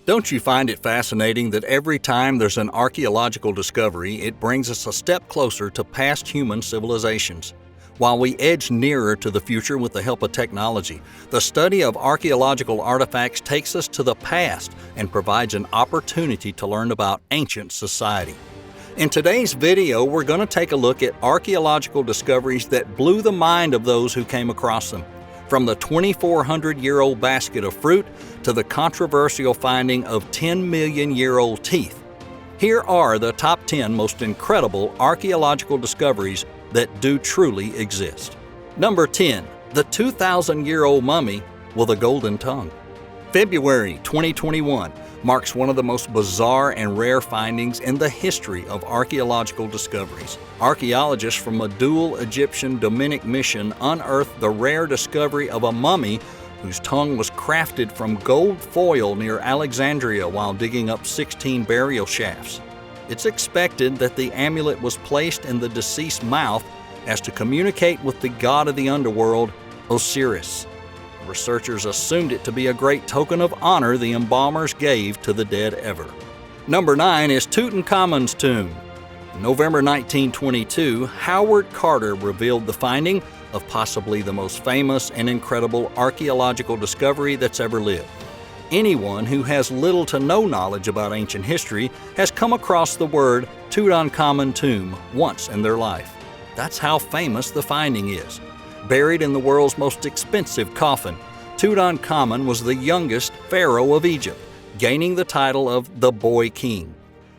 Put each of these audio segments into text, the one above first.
Don't you find it fascinating that every time there's an archaeological discovery, it brings us a step closer to past human civilizations? While we edge nearer to the future with the help of technology, the study of archaeological artifacts takes us to the past and provides an opportunity to learn about ancient society. In today's video, we're going to take a look at archaeological discoveries that blew the mind of those who came across them. From the 2,400-year-old basket of fruit to the controversial finding of 10-million-year-old teeth. Here are the top 10 most incredible archaeological discoveries that do truly exist. Number 10. The 2,000-year-old mummy with a golden tongue. February 2021 marks one of the most bizarre and rare findings in the history of archaeological discoveries. Archaeologists from a dual Egyptian Dominic mission unearthed the rare discovery of a mummy whose tongue was crafted from gold foil near Alexandria while digging up 16 burial shafts. It's expected that the amulet was placed in the deceased's mouth as to communicate with the god of the underworld, Osiris. Researchers assumed it to be a great token of honor the embalmers gave to the dead ever. Number 9 is Tutankhamun's tomb. In November 1922, Howard Carter revealed the finding of possibly the most famous and incredible archaeological discovery that's ever lived. Anyone who has little to no knowledge about ancient history has come across the word Tutankhamun tomb once in their life. That's how famous the finding is. Buried in the world's most expensive coffin, Tutankhamun was the youngest pharaoh of Egypt, gaining the title of the Boy King.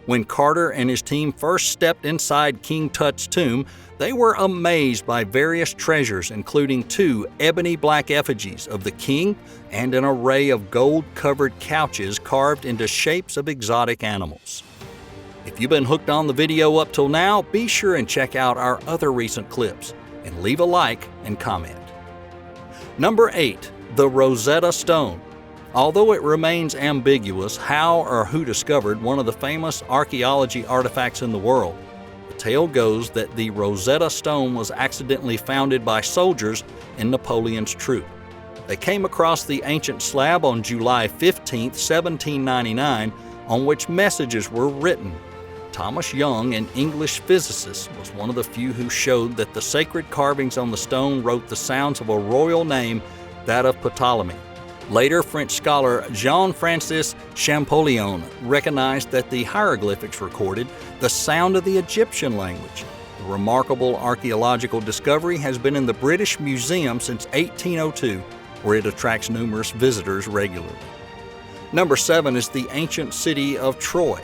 When Carter and his team first stepped inside King Tut's tomb, they were amazed by various treasures, including 2 ebony black effigies of the king and an array of gold-covered couches carved into shapes of exotic animals. If you've been hooked on the video up till now, be sure and check out our other recent clips and leave a like and comment. Number 8. The Rosetta Stone. Although it remains ambiguous how or who discovered one of the famous archaeology artifacts in the world, the tale goes that the Rosetta Stone was accidentally founded by soldiers in Napoleon's troop. They came across the ancient slab on July 15, 1799, on which messages were written. Thomas Young, an English physicist, was one of the few who showed that the sacred carvings on the stone wrote the sounds of a royal name, that of Ptolemy. Later, French scholar Jean-Francis Champollion recognized that the hieroglyphics recorded the sound of the Egyptian language. The remarkable archaeological discovery has been in the British Museum since 1802, where it attracts numerous visitors regularly. Number 7 is the ancient city of Troy.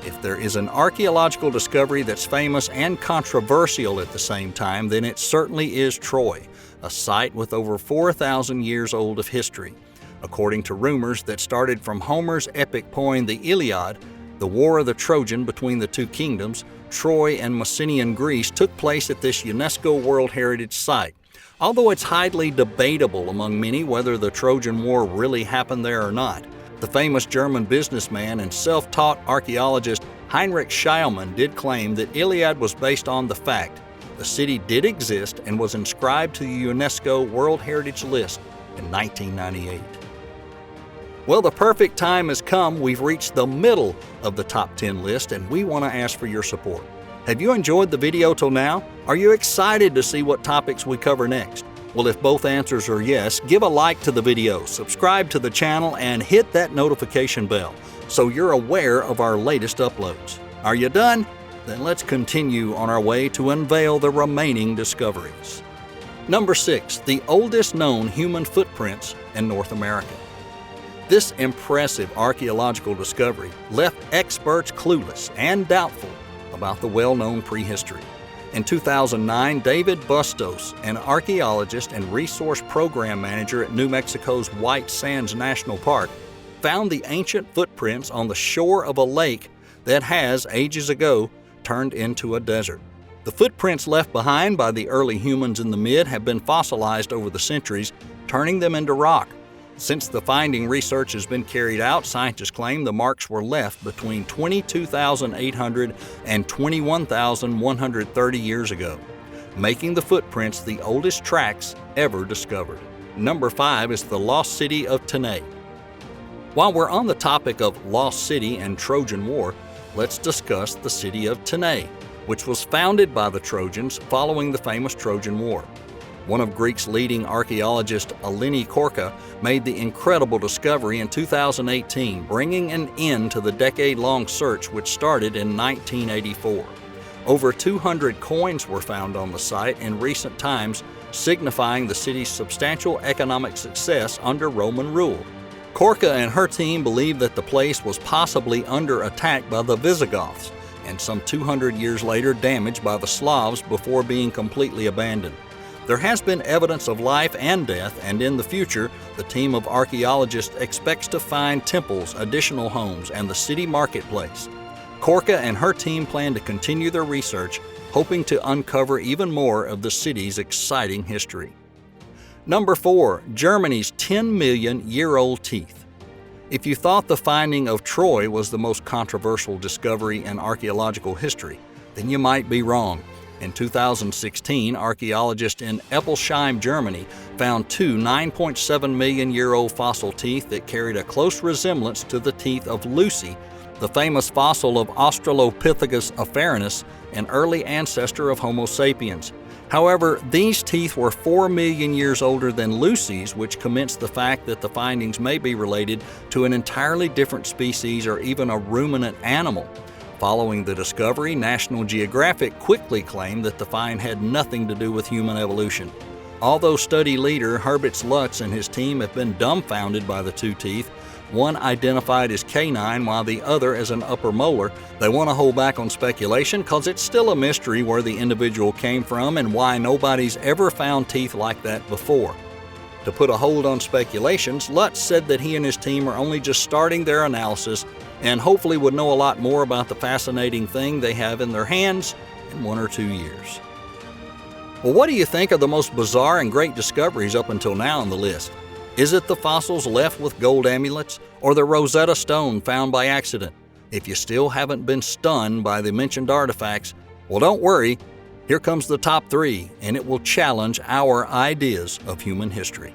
If there is an archaeological discovery that's famous and controversial at the same time, then it certainly is Troy, a site with over 4,000 years old of history. According to rumors that started from Homer's epic poem The Iliad, the War of the Trojan between the two kingdoms, Troy and Mycenaean Greece, took place at this UNESCO World Heritage Site. Although it's highly debatable among many whether the Trojan War really happened there or not, the famous German businessman and self-taught archaeologist Heinrich Schliemann did claim that Iliad was based on the fact the city did exist and was inscribed to the UNESCO World Heritage List in 1998. Well, the perfect time has come. We've reached the middle of the top 10 list, and we want to ask for your support. Have you enjoyed the video till now? Are you excited to see what topics we cover next? Well, if both answers are yes, give a like to the video, subscribe to the channel, and hit that notification bell so you're aware of our latest uploads. Are you done? Then let's continue on our way to unveil the remaining discoveries. Number 6. The oldest known human footprints in North America. This impressive archaeological discovery left experts clueless and doubtful about the well-known prehistory. In 2009, David Bustos, an archaeologist and resource program manager at New Mexico's White Sands National Park, found the ancient footprints on the shore of a lake that has, ages ago, turned into a desert. The footprints left behind by the early humans in the Mid have been fossilized over the centuries, turning them into rock. Since the finding research has been carried out, scientists claim the marks were left between 22,800 and 21,130 years ago, making the footprints the oldest tracks ever discovered. Number 5 is the lost city of Tenea. While we're on the topic of Lost City and Trojan War, let's discuss the city of Tenea, which was founded by the Trojans following the famous Trojan War. One of Greece's leading archaeologists, Eleni Korka, made the incredible discovery in 2018, bringing an end to the decade-long search which started in 1984. Over 200 coins were found on the site in recent times, signifying the city's substantial economic success under Roman rule. Korka and her team believe that the place was possibly under attack by the Visigoths, and some 200 years later damaged by the Slavs before being completely abandoned. There has been evidence of life and death, and in the future, the team of archaeologists expects to find temples, additional homes, and the city marketplace. Korka and her team plan to continue their research, hoping to uncover even more of the city's exciting history. Number 4. Germany's 10-million-year-old teeth. If you thought the finding of Troy was the most controversial discovery in archaeological history, then you might be wrong. In 2016, archaeologists in Eppelsheim, Germany, found two 9.7-million-year-old fossil teeth that carried a close resemblance to the teeth of Lucy, the famous fossil of Australopithecus afarenus, an early ancestor of Homo sapiens. However, these teeth were 4 million years older than Lucy's, which commenced the fact that the findings may be related to an entirely different species or even a ruminant animal. Following the discovery, National Geographic quickly claimed that the find had nothing to do with human evolution. Although study leader Herbert Lutz and his team have been dumbfounded by the two teeth, one identified as canine while the other as an upper molar, they want to hold back on speculation because it's still a mystery where the individual came from and why nobody's ever found teeth like that before. To put a hold on speculations, Lutz said that he and his team are only just starting their analysis and hopefully would know a lot more about the fascinating thing they have in their hands in 1 or 2 years. Well, what do you think are the most bizarre and great discoveries up until now on the list? Is it the fossils left with gold amulets or the Rosetta Stone found by accident? If you still haven't been stunned by the mentioned artifacts, well, don't worry. Here comes the top 3, and it will challenge our ideas of human history.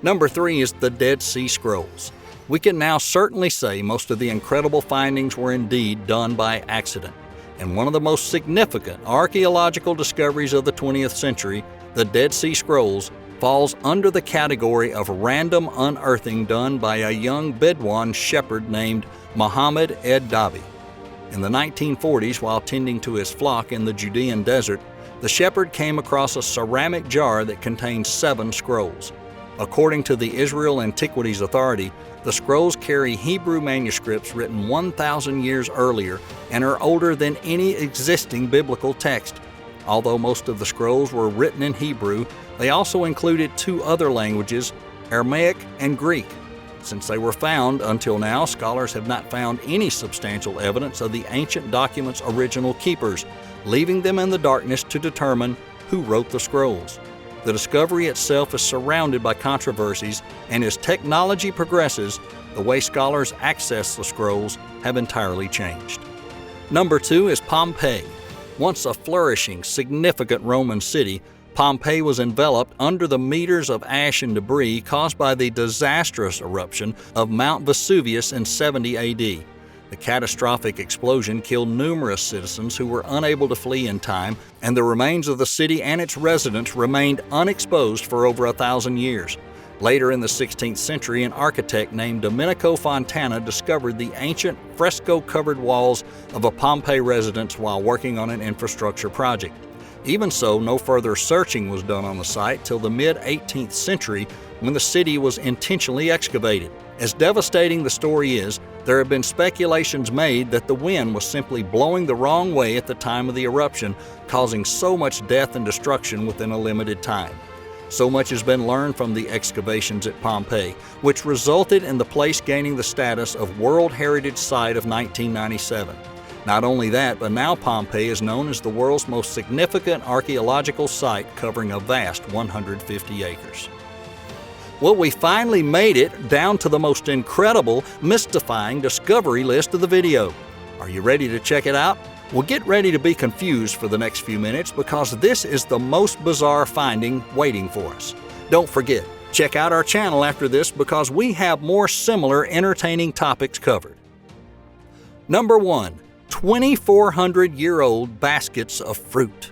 Number 3 is the Dead Sea Scrolls. We can now certainly say most of the incredible findings were indeed done by accident. And one of the most significant archaeological discoveries of the 20th century, the Dead Sea Scrolls, falls under the category of random unearthing done by a young Bedouin shepherd named Mohammed Ed-Dabi. In the 1940s, while tending to his flock in the Judean desert, the shepherd came across a ceramic jar that contained 7 scrolls. According to the Israel Antiquities Authority, the scrolls carry Hebrew manuscripts written 1,000 years earlier and are older than any existing biblical text. Although most of the scrolls were written in Hebrew, they also included 2 other languages, Aramaic and Greek. Since they were found, until now, scholars have not found any substantial evidence of the ancient documents' original keepers, leaving them in the darkness to determine who wrote the scrolls. The discovery itself is surrounded by controversies, and as technology progresses, the way scholars access the scrolls have entirely changed. Number 2 is Pompeii. Once a flourishing, significant Roman city, Pompeii was enveloped under the meters of ash and debris caused by the disastrous eruption of Mount Vesuvius in 70 AD. The catastrophic explosion killed numerous citizens who were unable to flee in time, and the remains of the city and its residents remained unexposed for over 1,000 years. Later in the 16th century, an architect named Domenico Fontana discovered the ancient fresco-covered walls of a Pompeii residence while working on an infrastructure project. Even so, no further searching was done on the site till the mid-18th century when the city was intentionally excavated. As devastating the story is, there have been speculations made that the wind was simply blowing the wrong way at the time of the eruption, causing so much death and destruction within a limited time. So much has been learned from the excavations at Pompeii, which resulted in the place gaining the status of World Heritage Site of 1997. Not only that, but now Pompeii is known as the world's most significant archaeological site, covering a vast 150 acres. Well, we finally made it down to the most incredible, mystifying discovery list of the video. Are you ready to check it out? Well, get ready to be confused for the next few minutes because this is the most bizarre finding waiting for us. Don't forget, Check out our channel after this because we have more similar entertaining topics covered. Number 1. 2,400-year-old baskets of fruit.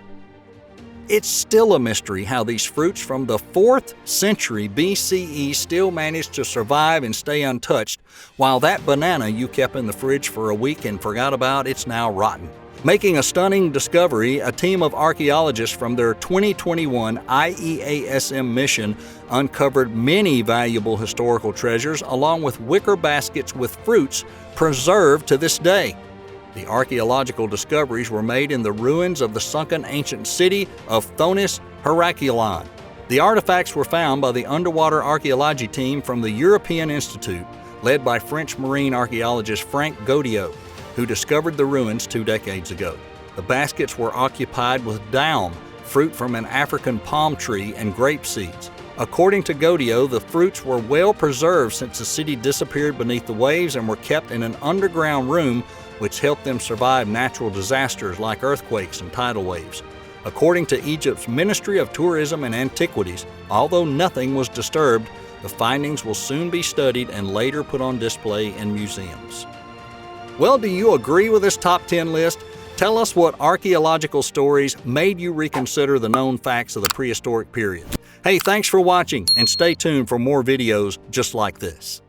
It's still a mystery how these fruits from the 4th century BCE still managed to survive and stay untouched, while that banana you kept in the fridge for a week and forgot about, it's now rotten. Making a stunning discovery, a team of archaeologists from their 2021 IEASM mission uncovered many valuable historical treasures along with wicker baskets with fruits preserved to this day. The archaeological discoveries were made in the ruins of the sunken ancient city of Thonis, Heracleon. The artifacts were found by the underwater archaeology team from the European Institute, led by French marine archaeologist Frank Godiot, who discovered the ruins 2 decades ago. The baskets were occupied with daum, fruit from an African palm tree, and grape seeds. According to Godiot, the fruits were well preserved since the city disappeared beneath the waves and were kept in an underground room which helped them survive natural disasters like earthquakes and tidal waves. According to Egypt's Ministry of Tourism and Antiquities, although nothing was disturbed, the findings will soon be studied and later put on display in museums. Well, do you agree with this top 10 list? Tell us what archaeological stories made you reconsider the known facts of the prehistoric period. Hey, thanks for watching and stay tuned for more videos just like this.